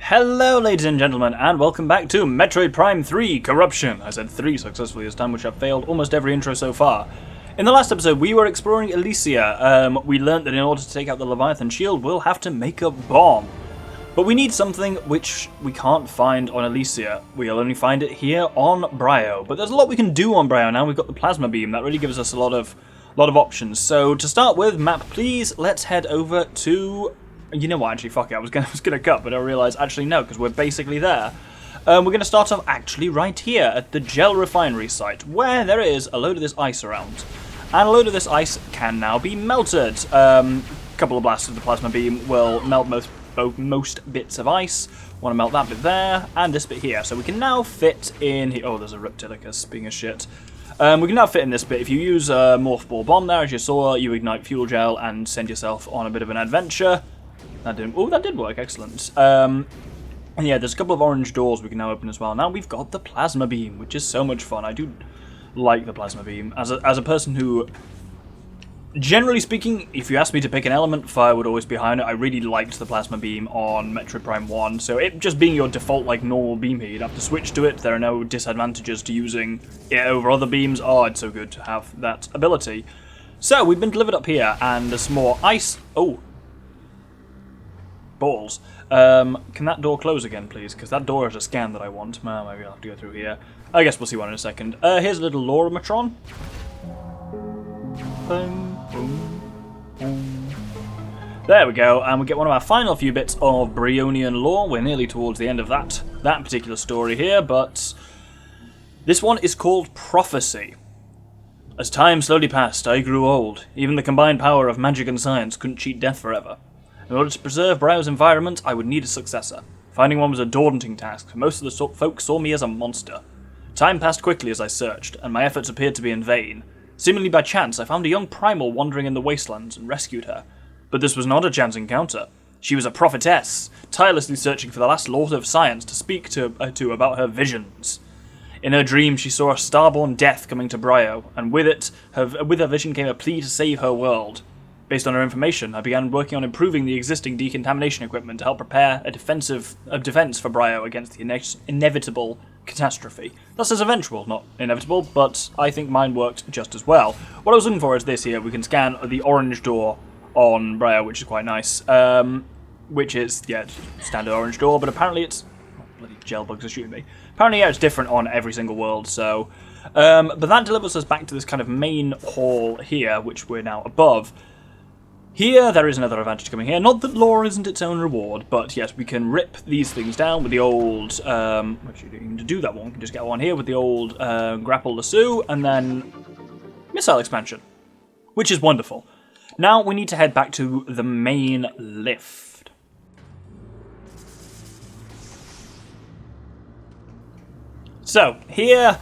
Hello ladies and gentlemen, and welcome back to Metroid Prime 3 Corruption. I said 3 successfully this time, which I've failed almost every intro so far. In the last episode, we were exploring Elysia. We learnt that in order to take out the Leviathan shield, we'll have to make a bomb. But we need something which we can't find on Elysia. We'll only find it here on Bryyo. But there's a lot we can do on Bryyo now. We've got the plasma beam. That really gives us a lot of options. So to start with, map please, let's head over to... You know what, actually, fuck it, I was gonna cut, but I realised, actually no, because we're basically there. We're going to start off actually right here at the gel refinery site, where there is a load of this ice around. And a load of this ice can now be melted. A couple of blasts of the plasma beam will melt most bits of ice. Want to melt that bit there, and this bit here. So we can now fit in here. Oh, there's a Reptilicus being a shit. We can now fit in this bit. If you use a Morph Ball Bomb there, as you saw, you ignite fuel gel and send yourself on a bit of an adventure. That didn't. Oh, that did work. Excellent. And yeah, there's a couple of orange doors we can now open as well. Now we've got the plasma beam, which is so much fun. I do like the plasma beam. As a person who, generally speaking, if you asked me to pick an element, fire would always be behind it. I really liked the plasma beam on Metroid Prime 1. So it just being your default, like, normal beam here, you'd have to switch to it. There are no disadvantages to using it over other beams. Oh, it's so good to have that ability. So we've been delivered up here, and there's some more ice. Oh. Balls. Can that door close again, please? Because that door is a scan that I want. Well, maybe I'll have to go through here. I guess we'll see one in a second. Here's a little Lorimatron. Boom, boom, boom. There we go, and we get one of our final few bits of Bryonian lore. We're nearly towards the end of that particular story here, but this one is called Prophecy. As time slowly passed, I grew old. Even the combined power of magic and science couldn't cheat death forever. In order to preserve Bryo's environment, I would need a successor. Finding one was a daunting task, for most of the folk saw me as a monster. Time passed quickly as I searched, and my efforts appeared to be in vain. Seemingly by chance, I found a young primal wandering in the wastelands and rescued her. But this was not a chance encounter. She was a prophetess, tirelessly searching for the last lord of science to speak to about her visions. In her dream, she saw a starborn death coming to Bryyo, and with her vision came a plea to save her world. Based on her information, I began working on improving the existing decontamination equipment to help prepare a defense for Bryyo against the inevitable catastrophe. That says eventual, not inevitable, but I think mine worked just as well. What I was looking for is this here. We can scan the orange door on Bryyo, which is quite nice. Which is, yeah, standard orange door, but apparently it's... Oh, bloody gel bugs are shooting me. Apparently, yeah, it's different on every single world, so... but that delivers us back to this kind of main hall here, which we're now above. Here, there is another advantage coming here. Not that lore isn't its own reward, but yes, we can rip these things down with the old... actually, to do that one, we can just get one here with the old grapple lasso, and then missile expansion, which is wonderful. Now, we need to head back to the main lift. So, here...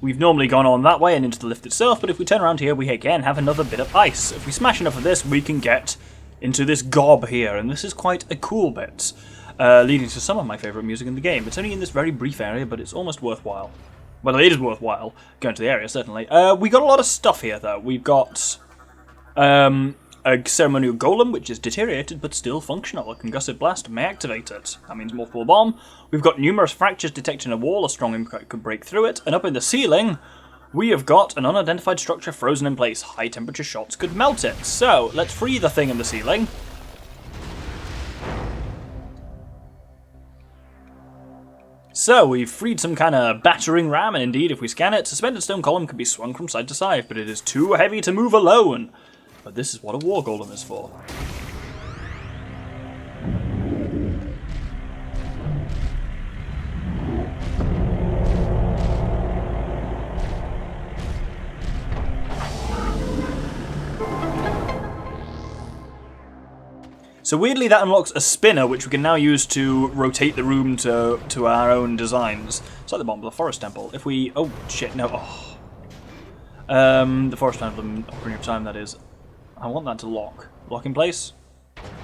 We've normally gone on that way and into the lift itself, but if we turn around here, we again have another bit of ice. If we smash enough of this, we can get into this gob here, and this is quite a cool bit, leading to some of my favourite music in the game. It's only in this very brief area, but it's almost worthwhile. Well, it is worthwhile going to the area, certainly. We got a lot of stuff here, though. We've got a ceremonial golem, which is deteriorated but still functional. A concussive blast may activate it. That means Morph Ball Bomb. We've got numerous fractures detecting a wall. A strong impact could break through it. And up in the ceiling, we have got an unidentified structure frozen in place. High temperature shots could melt it. So, let's free the thing in the ceiling. So, we've freed some kind of battering ram, and indeed, if we scan it, suspended stone column can be swung from side to side, but it is too heavy to move alone. But this is what a war golem is for. So weirdly that unlocks a spinner, which we can now use to rotate the room to our own designs. It's like the bottom of the forest temple. If we... Oh, shit, no. Oh. The forest temple, Ocarina of Time, that is. I want that to lock. Lock in place?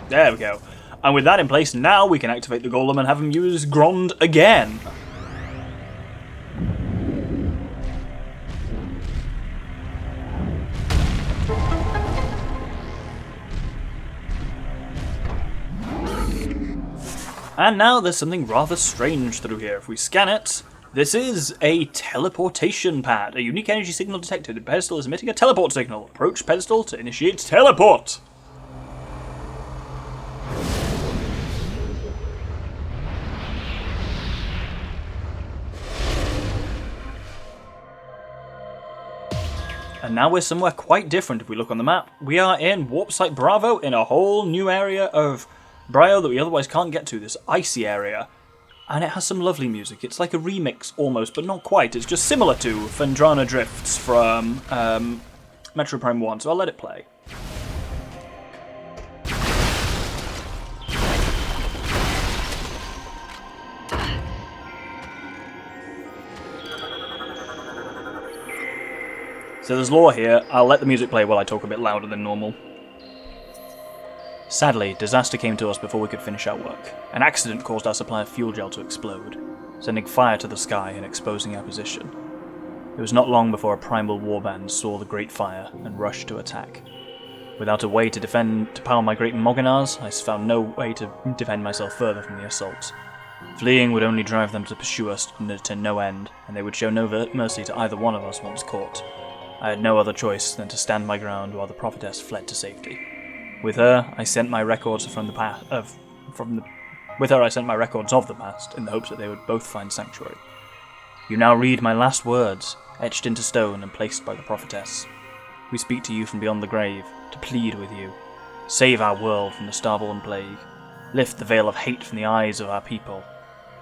There we go. And with that in place, now we can activate the golem and have him use Grond again. And now there's something rather strange through here. If we scan it, this is a teleportation pad. A unique energy signal detected. The pedestal is emitting a teleport signal. Approach pedestal to initiate teleport. And now we're somewhere quite different if we look on the map. We are in Warp Site Bravo in a whole new area of Bryyo that we otherwise can't get to, this icy area. And it has some lovely music. It's like a remix almost, but not quite. It's just similar to Phendrana Drifts from Metroid Prime 1, so I'll let it play. So there's lore here. I'll let the music play while I talk a bit louder than normal. Sadly, disaster came to us before we could finish our work. An accident caused our supply of fuel gel to explode, sending fire to the sky and exposing our position. It was not long before a primal warband saw the great fire and rushed to attack. Without a way to power my great Moganars, I found no way to defend myself further from the assault. Fleeing would only drive them to pursue us to no end, and they would show no mercy to either one of us once caught. I had no other choice than to stand my ground while the prophetess fled to safety. With her, I sent my records of the past in the hopes that they would both find sanctuary. You now read my last words, etched into stone and placed by the prophetess. We speak to you from beyond the grave, to plead with you. Save our world from the starborn plague. Lift the veil of hate from the eyes of our people.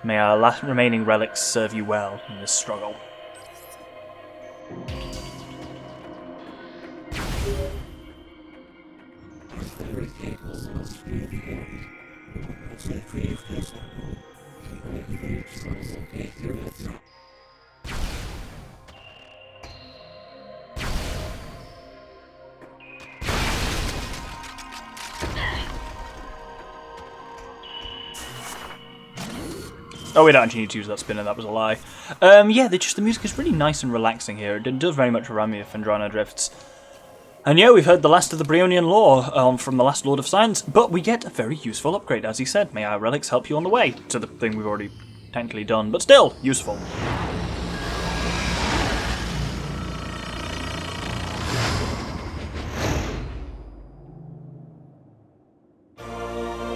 May our last remaining relics serve you well in this struggle. Oh, we don't actually need to use that spinner, that was a lie. Yeah, the music is really nice and relaxing here. It does very much remind me of Phendrana Drifts. And yeah, we've heard the last of the Bryonian lore from the last Lord of Science, but we get a very useful upgrade, as he said. May our relics help you on the way to the thing we've already technically done, but still, useful.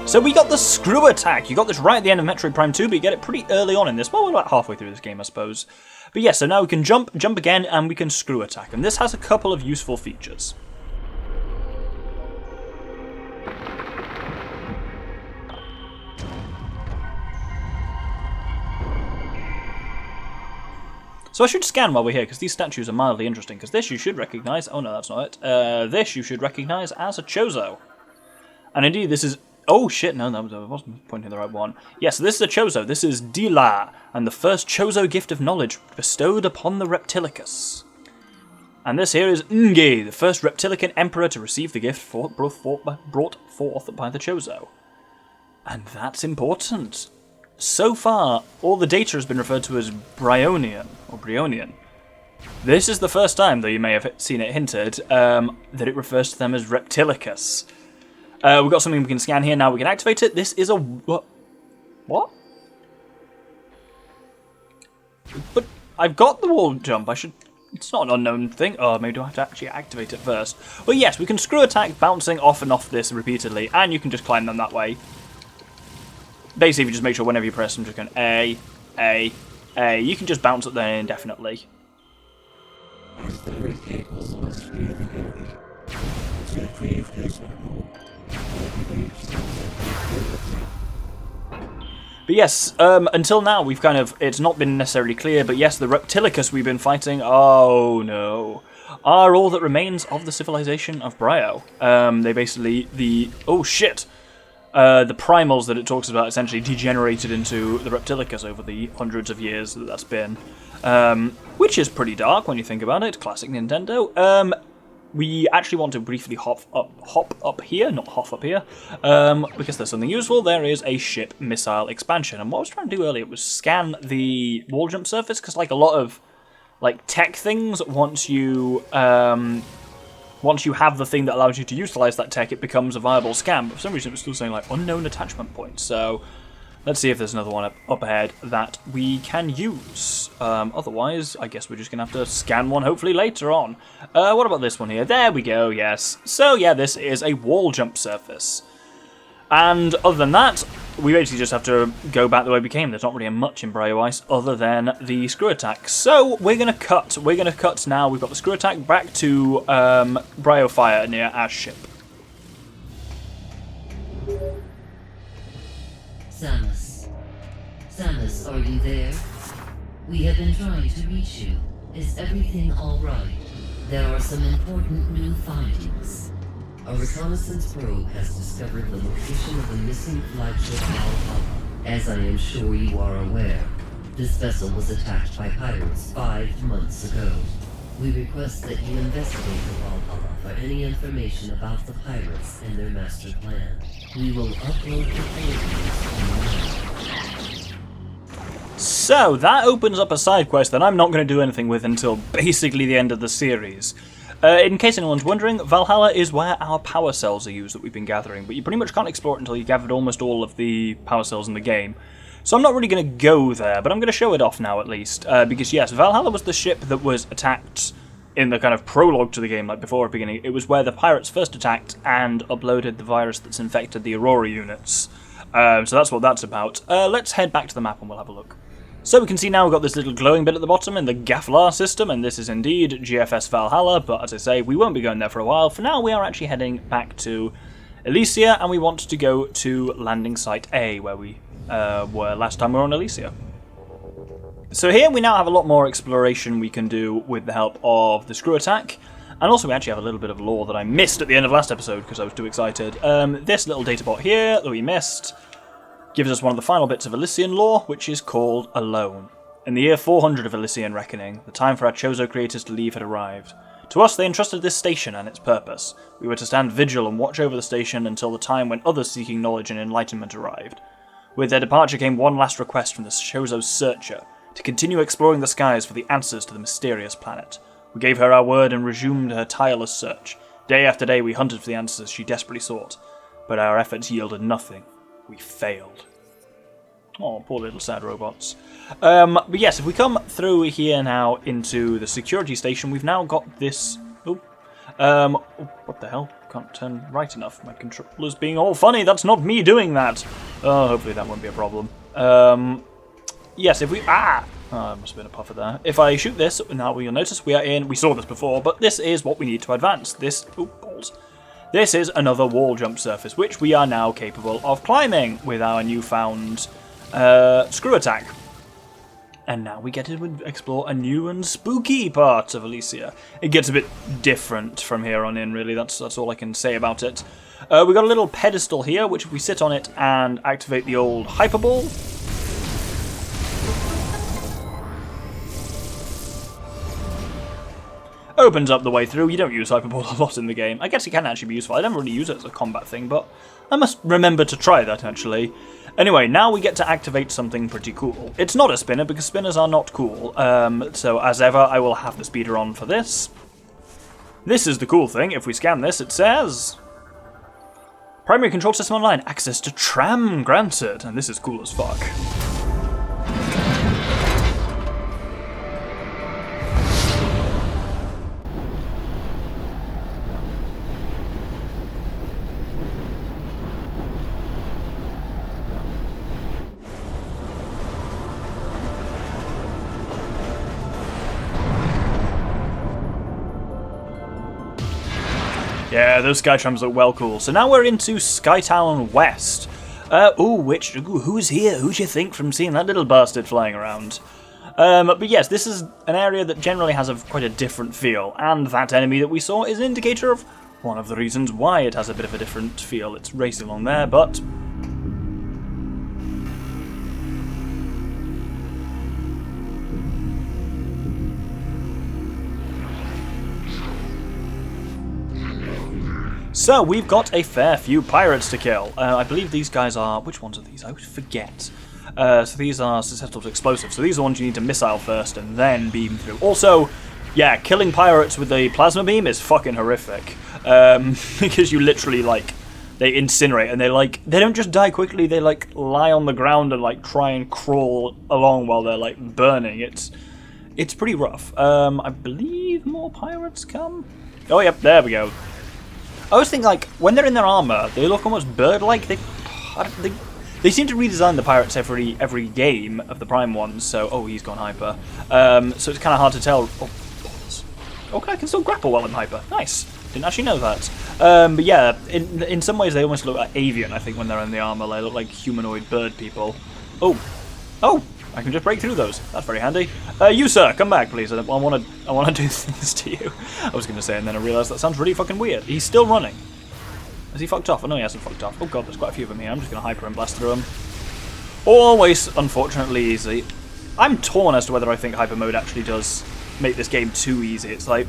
So we got the screw attack. You got this right at the end of Metroid Prime 2, but you get it pretty early on in this. Well, we're about halfway through this game, I suppose. But yeah, so now we can jump again, and we can screw attack. And this has a couple of useful features. So I should scan while we're here, because these statues are mildly interesting, because this you should recognise... Oh no, that's not it. This you should recognise as a Chozo. And indeed, this is... Oh shit, no, I wasn't pointing the right one. Yes, this is a Chozo. This is Dila, and the first Chozo gift of knowledge bestowed upon the Reptilicus. And this here is Nge, the first Reptilican emperor to receive the gift brought forth by the Chozo. And that's important. So far, all the data has been referred to as Bryonian, or Bryonian. This is the first time, though you may have seen it hinted, that it refers to them as Reptilicus. We've got something we can scan here now. We can activate it. This is a... What? But I've got the wall jump. I should... It's not an unknown thing. Oh, maybe do I have to actually activate it first? Well, yes, we can screw attack bouncing off and off this repeatedly, and you can just climb them that way. Basically, if you just make sure whenever you press them, just going A, A, A. You can just bounce up there indefinitely. But yes, until now we've kind of, it's not been necessarily clear, but yes, the Reptilicus we've been fighting, oh no, are all that remains of the civilization of Bryyo. They basically, the primals that it talks about essentially degenerated into the Reptilicus over the hundreds of years that that's been. Which is pretty dark when you think about it, classic Nintendo. We actually want to briefly hop up here, because there's something useful. There is a ship missile expansion, and what I was trying to do earlier was scan the wall jump surface, because like a lot of like tech things, once you have the thing that allows you to utilize that tech, it becomes a viable scan. But for some reason, it was still saying like unknown attachment points. So Let's see if there's another one up ahead that we can use. Otherwise, I guess we're just going to have to scan one hopefully later on. What about this one here? There we go, yes. So yeah, this is a wall jump surface. And other than that, we basically just have to go back the way we came. There's not really much in Bryyo Ice other than the screw attack. So we're going to cut. We're going to cut now. We've got the screw attack back to Bryyo Fire near Ash's ship. Samus, are you there? We have been trying to reach you. Is everything all right? There are some important new findings. A reconnaissance probe has discovered the location of the missing flagship Valhalla. As I am sure you are aware, this vessel was attacked by pirates 5 months ago. We request that you investigate the Valhalla for any information about the pirates and their master plan. We will upload the photos online. So, that opens up a side quest that I'm not going to do anything with until basically the end of the series. In case anyone's wondering, Valhalla is where our power cells are used that we've been gathering, but you pretty much can't explore it until you've gathered almost all of the power cells in the game. So I'm not really going to go there, but I'm going to show it off now at least, because yes, Valhalla was the ship that was attacked in the kind of prologue to the game, like before the beginning. It was where the pirates first attacked and uploaded the virus that's infected the Aurora units. So that's what that's about. Let's head back to the map and we'll have a look. So we can see now we've got this little glowing bit at the bottom in the Gaflar system, and this is indeed GFS Valhalla, but as I say, we won't be going there for a while. For now, we are actually heading back to Elysia, and we want to go to Landing Site A, where we were last time we were on Elysia. So here we now have a lot more exploration we can do with the help of the screw attack, and also we actually have a little bit of lore that I missed at the end of last episode because I was too excited. This little data bot here that we missed gives us one of the final bits of Elysian lore, which is called Alone. In the year 400 of Elysian reckoning, the time for our Chozo creators to leave had arrived. To us, they entrusted this station and its purpose. We were to stand vigil and watch over the station until the time when others seeking knowledge and enlightenment arrived. With their departure came one last request from the Chozo's searcher, to continue exploring the skies for the answers to the mysterious planet. We gave her our word and resumed her tireless search. Day after day we hunted for the answers she desperately sought, but our efforts yielded nothing. We failed. Oh, poor little sad robots. But yes, if we come through here now into the security station, we've now got this... what the hell? Can't turn right enough. My controller's being all funny. That's not me doing that. Oh, hopefully that won't be a problem. Yes, if we... Oh, there must have been a puffer there. If I shoot this, now you'll notice we are in... We saw this before, but this is what we need to advance. This... Oh, balls. This is another wall jump surface, which we are now capable of climbing with our newfound screw attack. And now we get to explore a new and spooky part of Elysia. It gets a bit different from here on in, really. That's all I can say about it. We've got a little pedestal here, which if we sit on it and activate the old hyperball, opens up the way through. You don't use hyperball a lot in the game. I guess it can actually be useful. I never really use it as a combat thing, but I must remember to try that, actually. Anyway, now we get to activate something pretty cool. It's not a spinner, because spinners are not cool. So, as ever, I will have the speeder on for this. This is the cool thing. If we scan this, it says... Primary control system online. Access to tram granted. And this is cool as fuck. Yeah, those Skytrams look well cool. So now we're into Skytown West. Who's here? Who do you think from seeing that little bastard flying around? But yes, this is an area that generally has quite a different feel, and that enemy that we saw is an indicator of one of the reasons why it has a bit of a different feel. It's racing along there, but... So, we've got a fair few pirates to kill. I believe these guys are... Which ones are these? I always forget. So these are susceptible to explosives. So these are the ones you need to missile first and then beam through. Also, yeah, killing pirates with the plasma beam is fucking horrific. Because you literally, like, they incinerate, and they don't just die quickly, they like lie on the ground and like try and crawl along while they're like burning. It's pretty rough. I believe more pirates come. Oh yep, there we go. I always think like when they're in their armor, they look almost bird-like. They seem to redesign the pirates every game of the Prime ones. So he's gone hyper. So it's kind of hard to tell. Oh, balls. Okay, I can still grapple while I'm hyper. Nice. Didn't actually know that. But yeah, in some ways they almost look like avian. I think when they're in the armor, they look like humanoid bird people. Oh! I can just break through those. That's very handy. You sir, come back, please. I want to do things to you. I was going to say, and then I realised that sounds really fucking weird. He's still running. Has he fucked off? Oh no, he hasn't fucked off. Oh god, there's quite a few of them here. I'm just going to hyper and blast through them. Always, unfortunately, easy. I'm torn as to whether I think hyper mode actually does make this game too easy. It's like,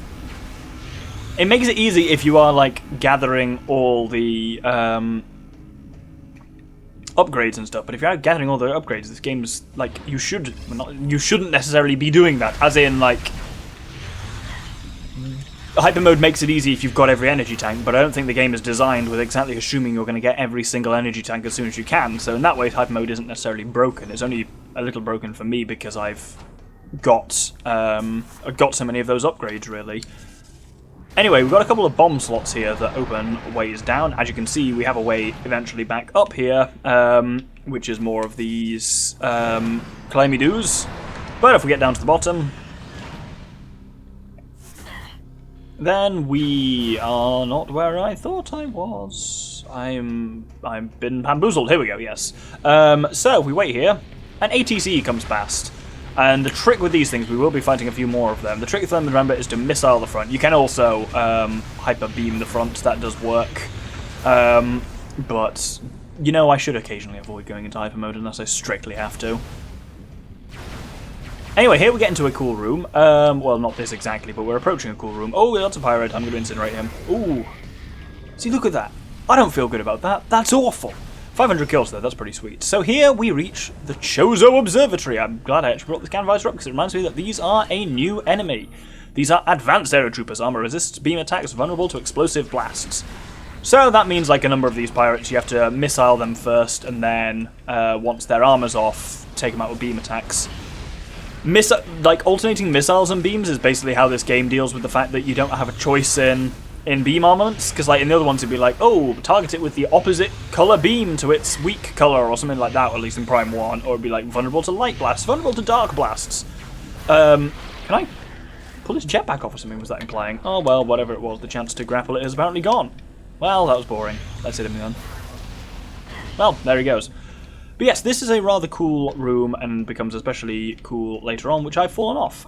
it makes it easy if you are like gathering all the upgrades and stuff, but if you're out gathering all the upgrades, this game's like, you shouldn't necessarily be doing that. As in, like, hyper mode makes it easy if you've got every energy tank, but I don't think the game is designed with exactly assuming you're going to get every single energy tank as soon as you can. So in that way, hyper mode isn't necessarily broken. It's only a little broken for me because I've got so many of those upgrades, really. Anyway, we've got a couple of bomb slots here that open ways down. As you can see, we have a way eventually back up here, which is more of these climby-doos. But if we get down to the bottom, then we are not where I thought I was. I've been bamboozled. Here we go, yes. So, we wait here, and ATC comes past. And the trick with these things, we will be fighting a few more of them. The trick with them, remember, is to missile the front. You can also hyper beam the front. That does work. But, you know, I should occasionally avoid going into hyper mode unless I strictly have to. Anyway, here we get into a cool room. Well, not this exactly, but we're approaching a cool room. Oh, that's a pirate. I'm going to incinerate him. Ooh. See, look at that. I don't feel good about that. That's awful. 500 kills though, that's pretty sweet. So here we reach the Chozo Observatory. I'm glad I actually brought the scan visor up because it reminds me that these are a new enemy. These are advanced aerotroopers. Armor resists beam attacks, vulnerable to explosive blasts. So that means like a number of these pirates, you have to missile them first, and then once their armor's off, take them out with beam attacks. Like alternating missiles and beams is basically how this game deals with the fact that you don't have a choice in beam armaments, because like in the other ones it'd be like, oh, target it with the opposite colour beam to its weak colour or something like that, or at least in Prime 1, or it'd be like vulnerable to light blasts, vulnerable to dark blasts. Can I pull this jetpack off or something, was that implying? Oh well, whatever it was, the chance to grapple it is apparently gone. Well, that was boring. Let's hit him then. Well, there he goes. But yes, this is a rather cool room and becomes especially cool later on, which I've fallen off.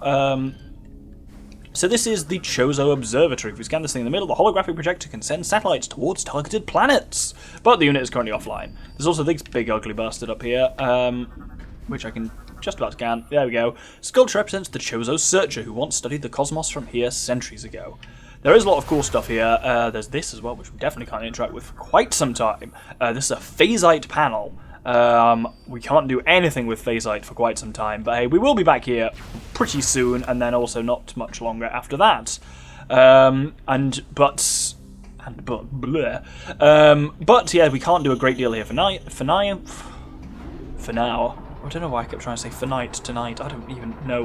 So this is the Chozo Observatory. If we scan this thing in the middle, the holographic projector can send satellites towards targeted planets. But the unit is currently offline. There's also this big ugly bastard up here, which I can just about scan. There we go. Sculpture represents the Chozo Searcher, who once studied the cosmos from here centuries ago. There is a lot of cool stuff here. There's this as well, which we definitely can't interact with for quite some time. This is a phasite panel. We can't do anything with phasite for quite some time, but hey, we will be back here pretty soon, and then also not much longer after that. But yeah, we can't do a great deal here for now. I don't know why I kept trying to say for tonight. I don't even know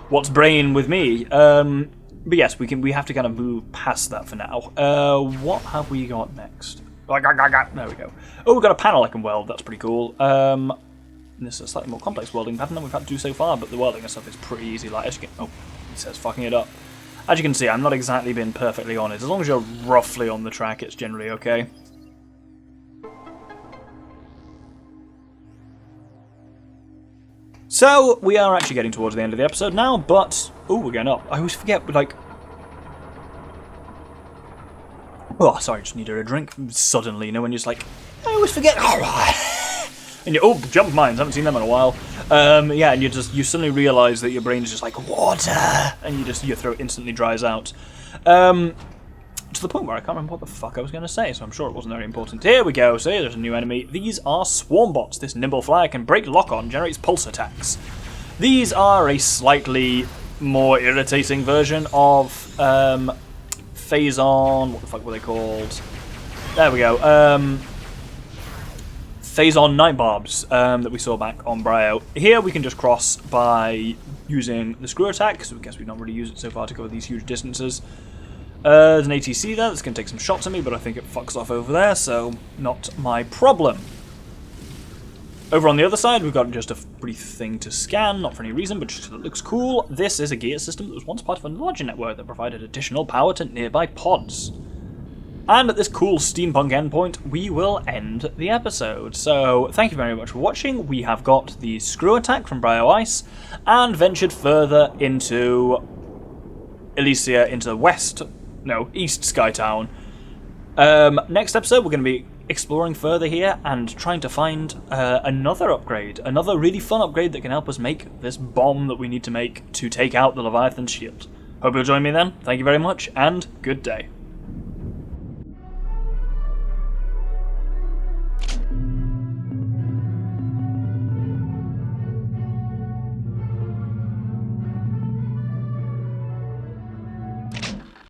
what's brain with me. But yes, we have to kind of move past that for now. What have we got next? There we go. Oh, we've got a panel I can weld. That's pretty cool. This is a slightly more complex welding pattern than we've had to do so far, but the welding and stuff is pretty easy. Like, as you can, oh, it says fucking it up. As you can see, I'm not exactly being perfectly on it. As long as you're roughly on the track, it's generally okay. So, we are actually getting towards the end of the episode now, but... oh, we're going up. I always forget, like... oh, sorry, just needed a drink. Suddenly, you know, when you're just like... I always forget... and you... oh, jump mines, haven't seen them in a while. Yeah, and you suddenly realise that your brain's just like, water! And your throat instantly dries out. To the point where I can't remember what the fuck I was going to say, so I'm sure it wasn't very important. Here we go, see, there's a new enemy. These are swarm bots. This nimble flyer can break lock-on, generates pulse attacks. These are a slightly more irritating version of Phazon, what the fuck were they called? There we go. Phazon Night Barbs that we saw back on Bryyo. Here we can just cross by using the screw attack, so I guess we've not really used it so far to cover these huge distances. There's an ATC there that's going to take some shots at me, but I think it fucks off over there, so not my problem. Over on the other side, we've got just a brief thing to scan, not for any reason, but just because it looks cool. This is a gear system that was once part of a larger network that provided additional power to nearby pods. And at this cool steampunk endpoint, we will end the episode. So, thank you very much for watching. We have got the screw attack from Bryyo Ice, and ventured further into Elysia, into the East Skytown. Next episode, we're going to be exploring further here and trying to find another upgrade, another really fun upgrade that can help us make this bomb that we need to make to take out the Leviathan shield. Hope you'll join me then. Thank you very much, and good day.